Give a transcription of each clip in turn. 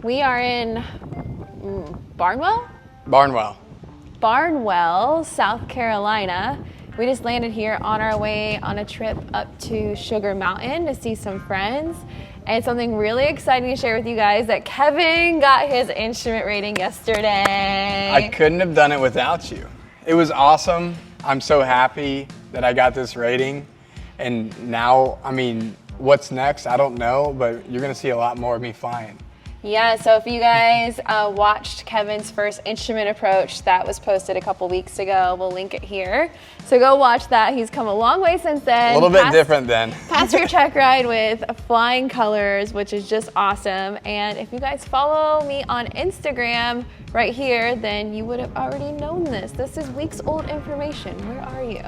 We are in Barnwell? Barnwell, South Carolina. We just landed here on our way on a trip up to Sugar Mountain to see some friends. And something really exciting to share with you guys that Kevin got his instrument rating yesterday. I couldn't have done it without you. It was awesome. I'm so happy that I got this rating. And now, I mean, what's next? I don't know, but you're gonna see a lot more of me flying. Yeah, so if you guys watched Kevin's first instrument approach, that was posted a couple weeks ago. We'll link it here. So go watch that. He's come a long way since then. A little bit different then. Passed your check ride with flying colors, which is just awesome. And if you guys follow me on Instagram right here, then you would have already known this. This is weeks old information. Where are you?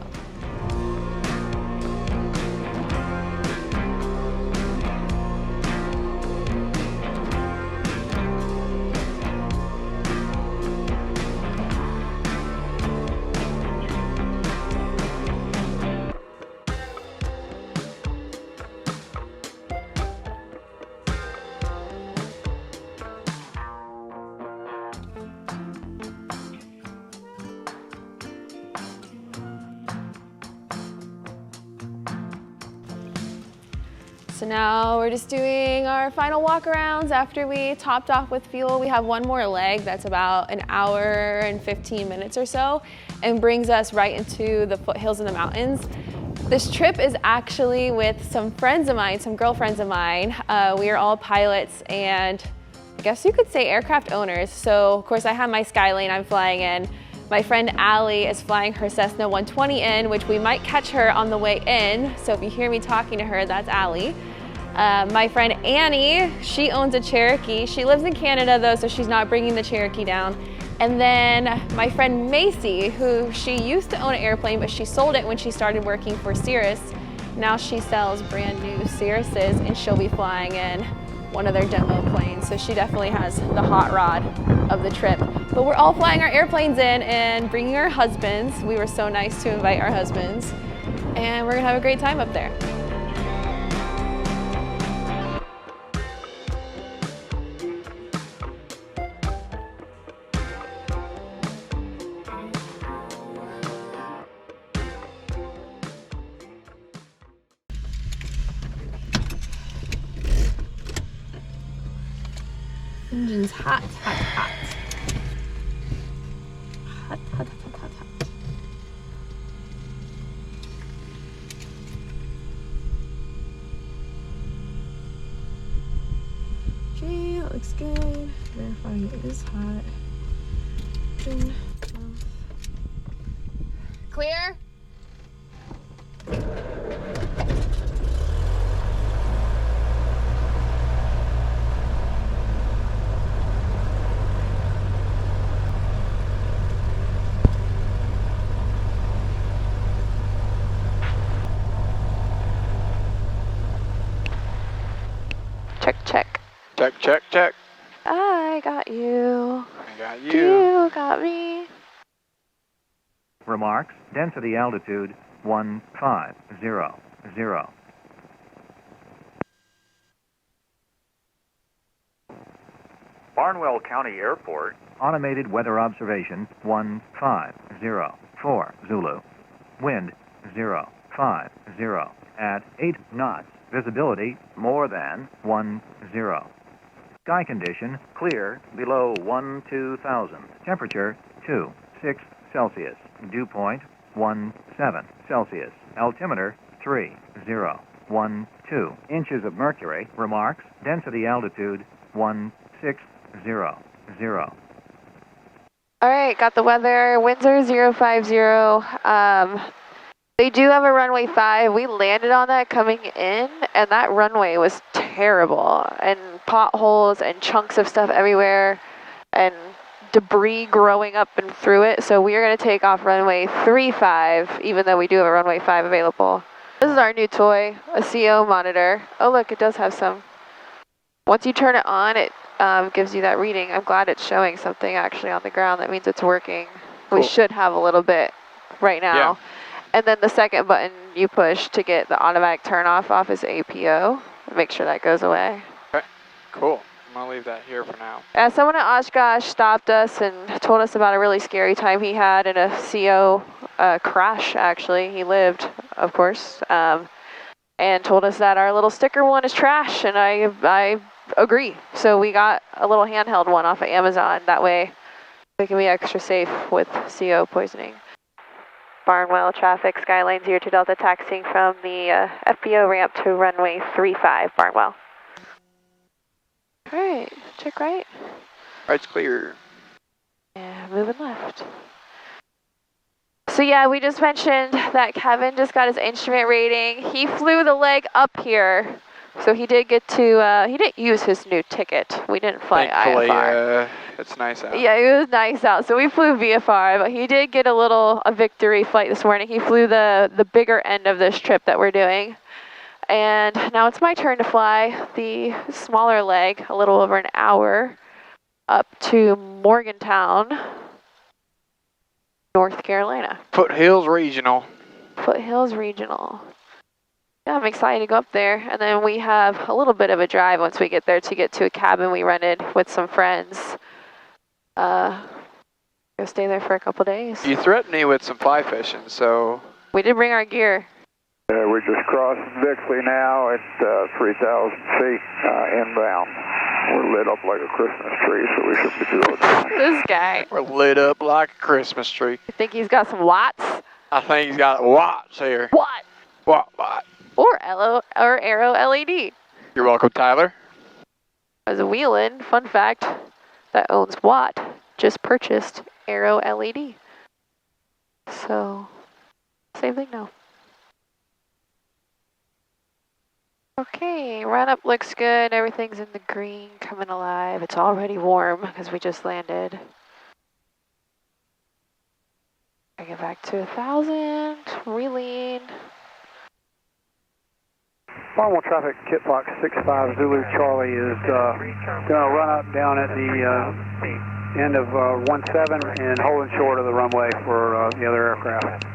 So now we're just doing our final walk arounds after we topped off with fuel. We have one more leg that's about an hour and 15 minutes or so and brings us right into the foothills in the mountains. This trip is actually with some friends of mine, some girlfriends of mine. We are all pilots and I guess you could say aircraft owners. So of course I have my Skylane I'm flying in. My friend Allie is flying her Cessna 120 in, which we might catch her on the way in. So if you hear me talking to her, that's Allie. My friend Annie, she owns a Cherokee. She lives in Canada though, so she's not bringing the Cherokee down. And then my friend Macy, who she used to own an airplane, but she sold it when she started working for Cirrus. Now she sells brand new Cirruses and she'll be flying in one of their demo planes. So she definitely has the hot rod of the trip. But we're all flying our airplanes in and bringing our husbands. We were so nice to invite our husbands. And we're gonna have a great time up there. Engine's hot, hot, hot. Hot, hot, hot, hot, hot. Okay, that looks good. Verifying it is hot. Turn off. Clear? Check, check. Check, check, check. I got you. I got you. You got me. Remarks, density altitude 1500. Barnwell County Airport, automated weather observation 1504 Zulu. Wind 050 at 8 knots. Visibility more than 10. Sky condition clear below 12,000. Temperature 26 Celsius. Dew point 17 Celsius. Altimeter 3012 inches of mercury. Remarks, density altitude 1600. All right, got the weather. Winds are 050. They do have a runway 5. We landed on that coming in, and that runway was terrible. And potholes and chunks of stuff everywhere, and debris growing up and through it. So we are going to take off runway 35, even though we do have a runway 5 available. This is our new toy, a CO monitor. Oh look, it does have some. Once you turn it on, it gives you that reading. I'm glad it's showing something actually on the ground. That means it's working. Cool. We should have a little bit right now. Yeah. And then the second button you push to get the automatic turn off is APO. Make sure that goes away. Okay, cool. gonna leave that here for now. Someone at Oshkosh stopped us and told us about a really scary time he had in a CO crash, actually. He lived, of course, and told us that our little sticker one is trash, and I agree. So we got a little handheld one off of Amazon. That way we can be extra safe with CO poisoning. Barnwell traffic, Skyline 02 Delta taxiing from the FBO ramp to runway 35, Barnwell. All right, check right. Right's clear. Yeah, moving left. So yeah, we just mentioned that Kevin just got his instrument rating. He flew the leg up here, so he did get to, he didn't use his new ticket. We didn't fly Thankfully, IFR. it's nice out. Yeah, it was nice out. So we flew VFR, but he did get a victory flight this morning. He flew the bigger end of this trip that we're doing. And now it's my turn to fly the smaller leg, a little over an hour, up to Morgantown, North Carolina. Foothills Regional. Foothills Regional. Yeah, I'm excited to go up there. And then we have a little bit of a drive once we get there to get to a cabin we rented with some friends. Go stay there for a couple days. You threatened me with some fly fishing, so... We did bring our gear. We just crossed Bixley now at 3,000 feet inbound. We're lit up like a Christmas tree, so we should be good. This guy. We're lit up like a Christmas tree. You think he's got some watts? I think he's got watts here. What? Watt. Or Arrow LED. You're welcome, Tyler. As a Wheeling, fun fact, that owns Watt just purchased Arrow LED. So, same thing now. Okay, run up looks good. Everything's in the green, coming alive. It's already warm because we just landed. I get back to 1,000, relean. Barnwell traffic, Kit Fox 65 Zulu Charlie is going to run up down at the end of 17 and holding short of the runway for the other aircraft.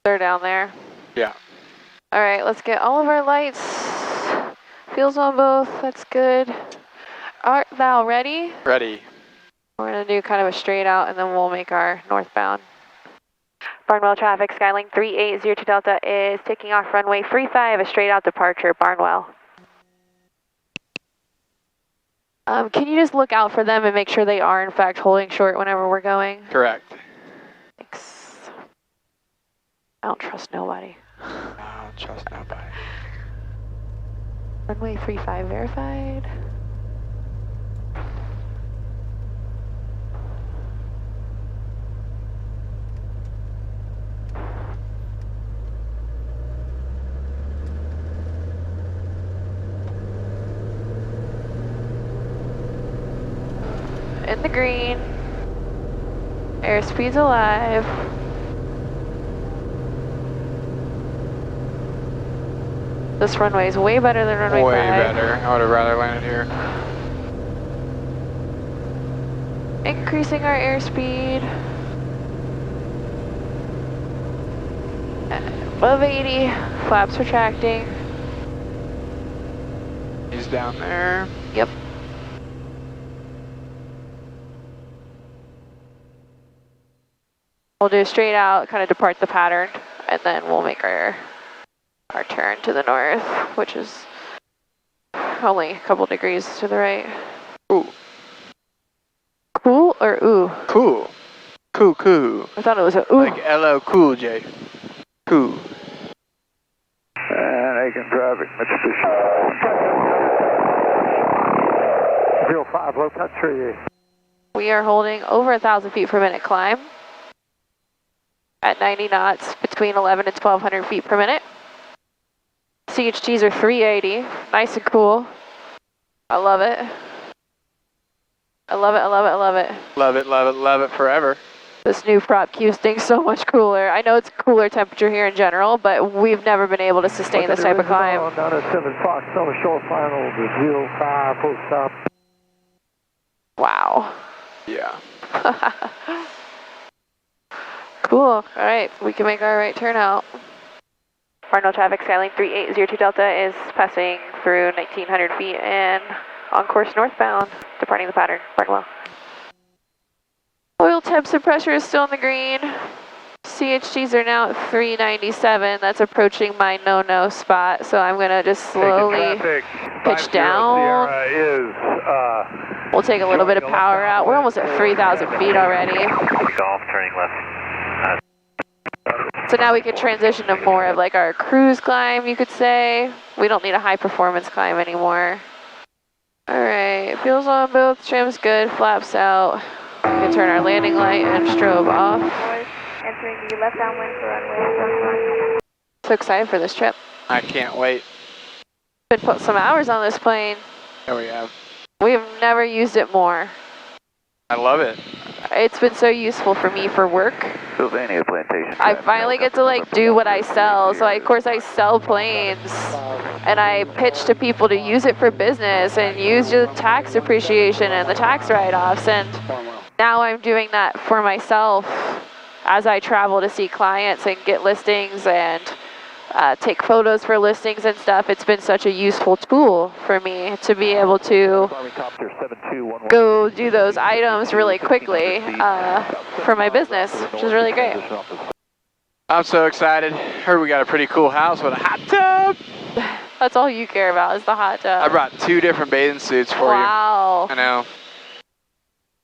They're down there. Yeah. All right, let's get all of our lights. Fuels on both, that's good. Art thou ready? Ready. We're gonna do kind of a straight out and then we'll make our northbound. Barnwell traffic, Skyline 3802 Delta is taking off runway 35, a straight out departure, Barnwell. Can you just look out for them and make sure they are in fact holding short whenever we're going? Correct. Thanks. I don't trust nobody. I don't trust nobody. Runway 35 verified. In the green. Airspeed's alive. This runway is way better than runway 5. Way better. I would have rather landed here. Increasing our airspeed. Above 80, flaps retracting. He's down there. Yep. We'll do straight out, kind of depart the pattern, and then we'll make our turn to the north, which is only a couple degrees to the right. Ooh. Cool or ooh? Cool. Cool. I thought it was a ooh. Like LL Cool J. Cool. And Aiken traffic, Mitsubishi. 05, low touch tree. We are holding over 1,000 feet per minute climb at 90 knots between 11 and 1,200 feet per minute. CHGs are 380, nice and cool. I love it. I love it. Love it forever. This new prop Q thing's so much cooler. I know it's cooler temperature here in general, but we've never been able to sustain this type of climb. Down at 7 Fox, on the short final, the 05, full stop. Wow. Yeah. Cool. All right, we can make our right turn out. Barnwell traffic, Skyline 3802 Delta is passing through 1,900 feet and On course northbound, departing the pattern, burn well. Oil temps and pressure is still in the green. CHGs are now at 397. That's approaching my no-no spot, so I'm gonna just slowly pitch down. We'll take a little bit of power out. We're almost at 3,000 feet already. Golf, turning left. So now we can transition to more of like our cruise climb, you could say. We don't need a high performance climb anymore. All right, fuel's on both, trim's good, flaps out. We can turn our landing light and strobe off. Entering the left downwind for runway. So excited for this trip. I can't wait. Been put some hours on this plane. There we have. We've never used it more. I love it. It's been so useful for me for work. Sylvania Plantation. I finally get to like do what I sell. So of course I sell planes and I pitch to people to use it for business and use the tax appreciation and the tax write-offs. And now I'm doing that for myself as I travel to see clients and get listings and take photos for listings and stuff. It's been such a useful tool for me to be able to go do those items really quickly for my business, which is really great. I'm so excited. Heard we got a pretty cool house with a hot tub. That's all you care about is the hot tub. I brought 2 different bathing suits for you. Wow. I know.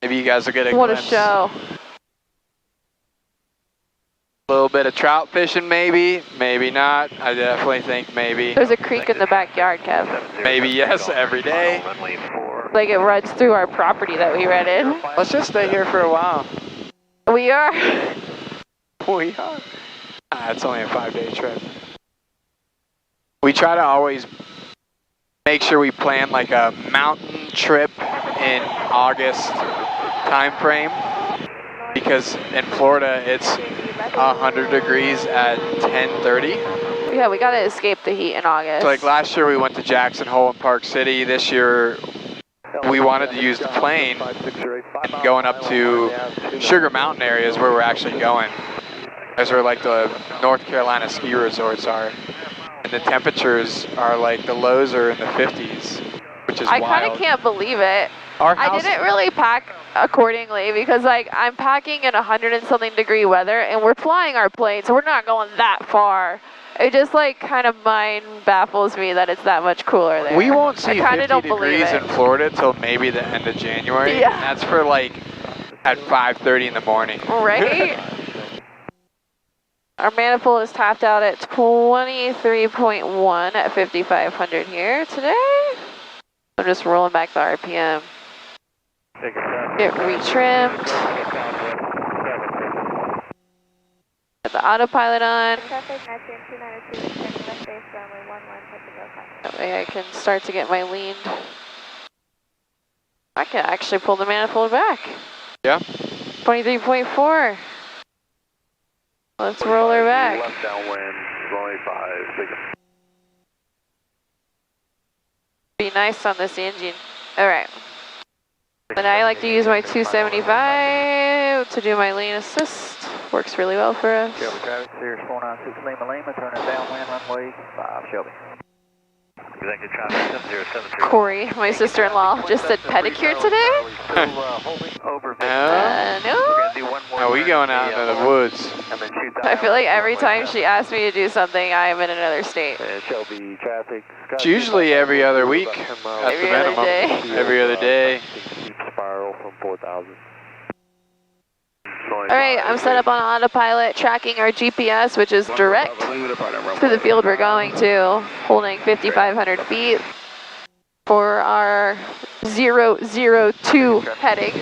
Maybe you guys will get a What glimpse. a show. A little bit of trout fishing, maybe. Maybe not. I definitely think maybe. There's a creek in the backyard, Kev. Maybe yes, every day. Like it runs through our property that we rented. Let's just stay here for a while. We are. We are. It's only a 5-day trip. We try to always make sure we plan like a mountain trip in August time frame, because in Florida it's 100 degrees at 10:30. Yeah, we gotta escape the heat in August. So like last year we went to Jackson Hole and Park City. This year we wanted to use the plane and going up to Sugar Mountain areas where we're actually going. Those are like the North Carolina ski resorts are. And the temperatures are like, the lows are in the 50s, which is I wild. kind of can't believe it. Our I house, didn't really pack accordingly because like I'm packing in 100 and something degree weather and we're flying our plane, so we're not going that far. It just like kind of mind baffles me that it's that much cooler there. we won't see 50 don't believe degrees it. in Florida till maybe the end of January. Yeah. And that's for like at 5:30 in the morning. Right? Our manifold is tapped out at 23.1 at 5,500 here today. I'm just rolling back the RPM. Get retrimmed. Got the autopilot on. Traffic, Neptune 292, extending left base, runway 11, touching go contact. That way I can start to get my lean. I can actually pull the manifold back. Yeah. 23.4. Let's roll her back. Left downwind, runway 5. Be nice on this engine. All right. Then I like to use my 275 to do my lane assist. Works really well for us. Shelby Travis, Sirius 496 Lima Lima, turning downwind, runway 5, Shelby. Executive traffic 7073. Corey, my sister-in-law, just said pedicure today. Over. No. Are we going out into the woods? I feel like every time she asks me to do something, I am in another state. Shelby traffic. It's usually every other week. That's Every the other minimum. day. Every other day. Spiral from 4,000. All right, I'm set up on autopilot, tracking our GPS, which is direct to the field we're going to, holding 5,500 feet for our 002 heading.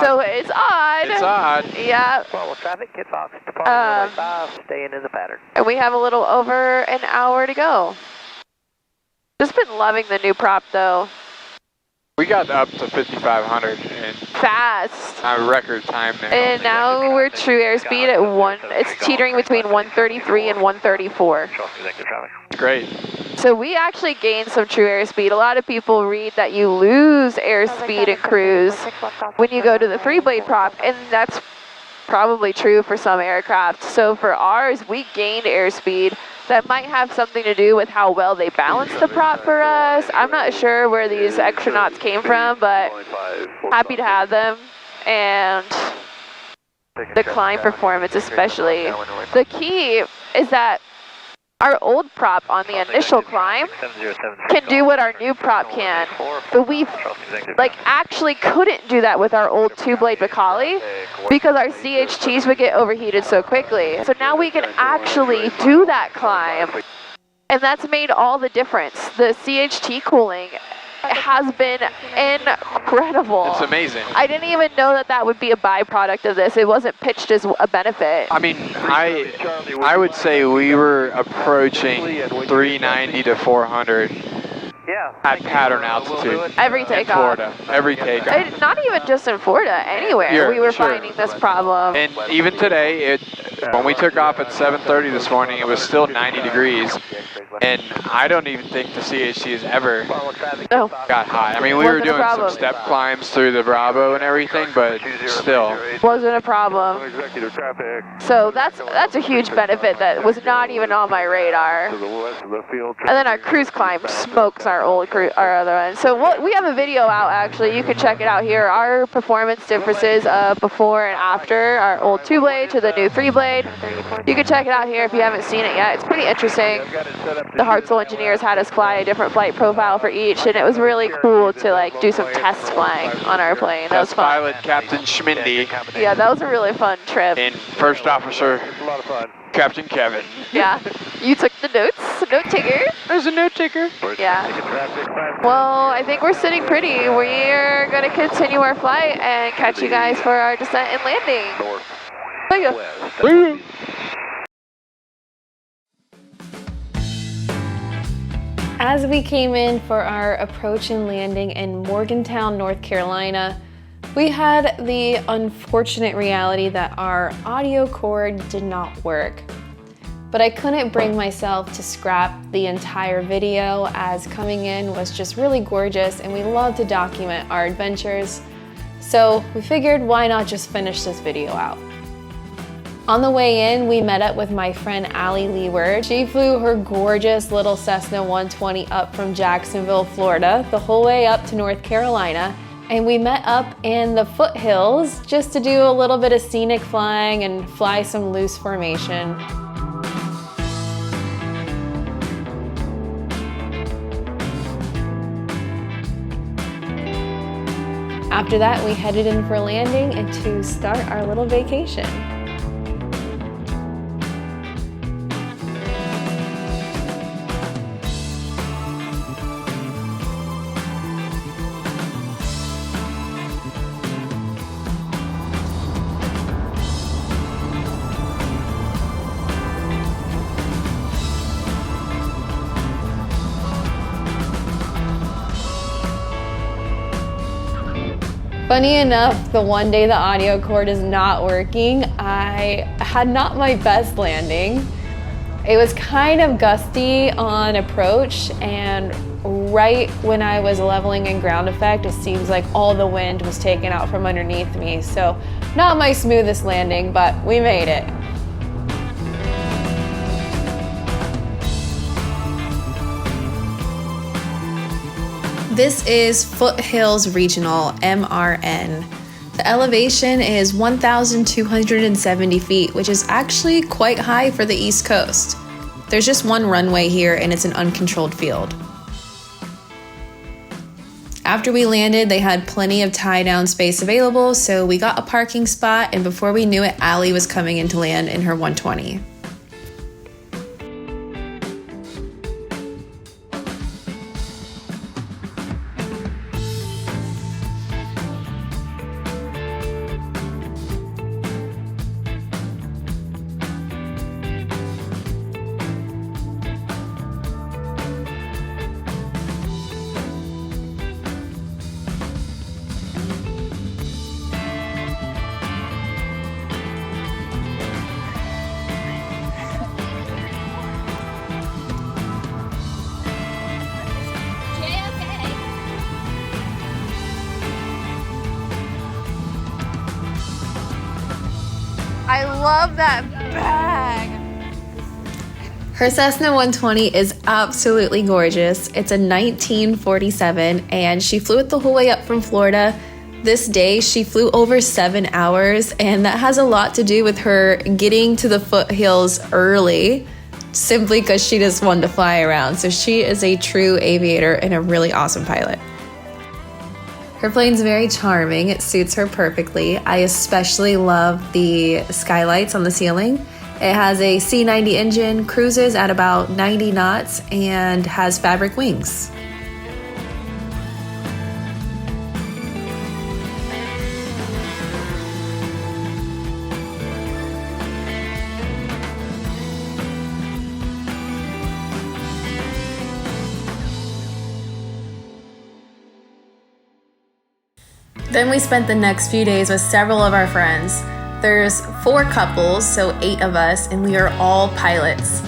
So it's odd. It's odd. Yeah. Follow traffic, Kit Fox, departing runway 5, staying in the pattern. And we have a little over an hour to go. Just been loving the new prop though. We got up to 5,500 in Fast. a record time there. And now we're true airspeed at it's teetering between 133 and 134. Great. So we actually gained some true airspeed. A lot of people read that you lose airspeed in cruise when you go to the 3-blade prop, and that's probably true for some aircraft. So for ours, we gained airspeed That might have something to do with how well they balanced the prop for us. I'm not sure where these extra knots came from, but happy to have them. And the climb performance especially. The key is that our old prop on the initial climb can do what our new prop can, but we actually couldn't do that with our old two-blade Macaulay because our CHTs would get overheated so quickly. So now we can actually do that climb, and that's made all the difference. The CHT cooling has been incredible. It's amazing. I didn't even know that that would be a byproduct of this. It wasn't pitched as a benefit. I mean, I would say we were approaching 390 to 400 at pattern altitude. Every takeoff. In Florida. Every takeoff. Not even just in Florida, anywhere we were finding this problem. And even today, when we took off at 7:30 this morning, it was still 90 degrees. And I don't even think the CHT has ever got high. I mean, we were doing some step climbs through the Bravo and everything, but still. Wasn't a problem. So that's a huge benefit that was not even on my radar. And then our cruise climb smokes our other one. So we have a video out actually. You can check it out here. Our performance differences before and after our old two-blade to the new three-blade. You can check it out here if you haven't seen it yet. It's pretty interesting. The Hartzell engineers had us fly a different flight profile for each, and it was really cool to do some test flying on our plane. That was fun. Pilot Captain Mindy. Yeah, that was a really fun trip. And first officer Captain Kevin. Yeah, you took the notes. Note taker. There's a note taker. Yeah. Well, I think we're sitting pretty. We're going to continue our flight and catch you guys for our descent and landing. Thank you. As we came in for our approach and landing in Morgantown, North Carolina, we had the unfortunate reality that our audio cord did not work. But I couldn't bring myself to scrap the entire video, as coming in was just really gorgeous and we love to document our adventures. So we figured, why not just finish this video out? On the way in, we met up with my friend Allie Leeward. She flew her gorgeous little Cessna 120 up from Jacksonville, Florida, the whole way up to North Carolina. And we met up in the Foothills just to do a little bit of scenic flying and fly some loose formation. After that, we headed in for landing and to start our little vacation. Funny enough, the one day the audio cord is not working, I had not my best landing. It was kind of gusty on approach, and right when I was leveling in ground effect, it seems like all the wind was taken out from underneath me. So not my smoothest landing, but we made it. This is Foothills Regional, MRN. The elevation is 1,270 feet, which is actually quite high for the East Coast. There's just one runway here and it's an uncontrolled field. After we landed, they had plenty of tie-down space available, so we got a parking spot, and before we knew it, Allie was coming in to land in her 120. I love that bag. Her Cessna 120 is absolutely gorgeous. It's a 1947 and she flew it the whole way up from Florida. This day she flew over 7 hours, and that has a lot to do with her getting to the foothills early simply because she just wanted to fly around. So she is a true aviator and a really awesome pilot. Her plane's very charming. It suits her perfectly. I especially love the skylights on the ceiling. It has a C90 engine, cruises at about 90 knots, and has fabric wings. Then we spent the next few days with several of our friends. There's 4 couples, so 8 of us, and we are all pilots.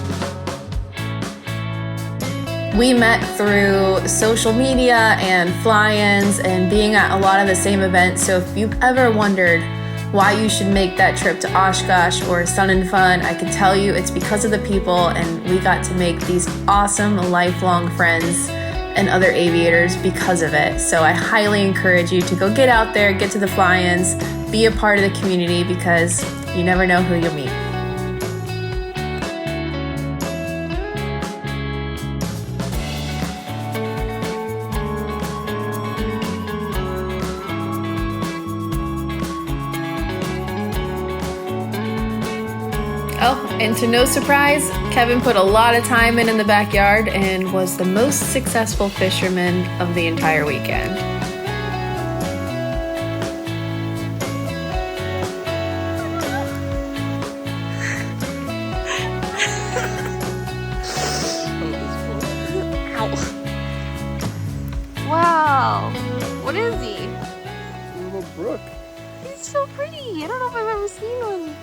We met through social media and fly-ins and being at a lot of the same events, so if you've ever wondered why you should make that trip to Oshkosh or Sun and Fun, I can tell you it's because of the people, and we got to make these awesome lifelong friends and other aviators because of it. So I highly encourage you to go get out there, get to the fly-ins, be a part of the community, because you never know who you'll meet. Oh, and to no surprise, Kevin put a lot of time in the backyard and was the most successful fisherman of the entire weekend. Wow, what is he? A little brook. He's so pretty. I don't know if I've ever seen one.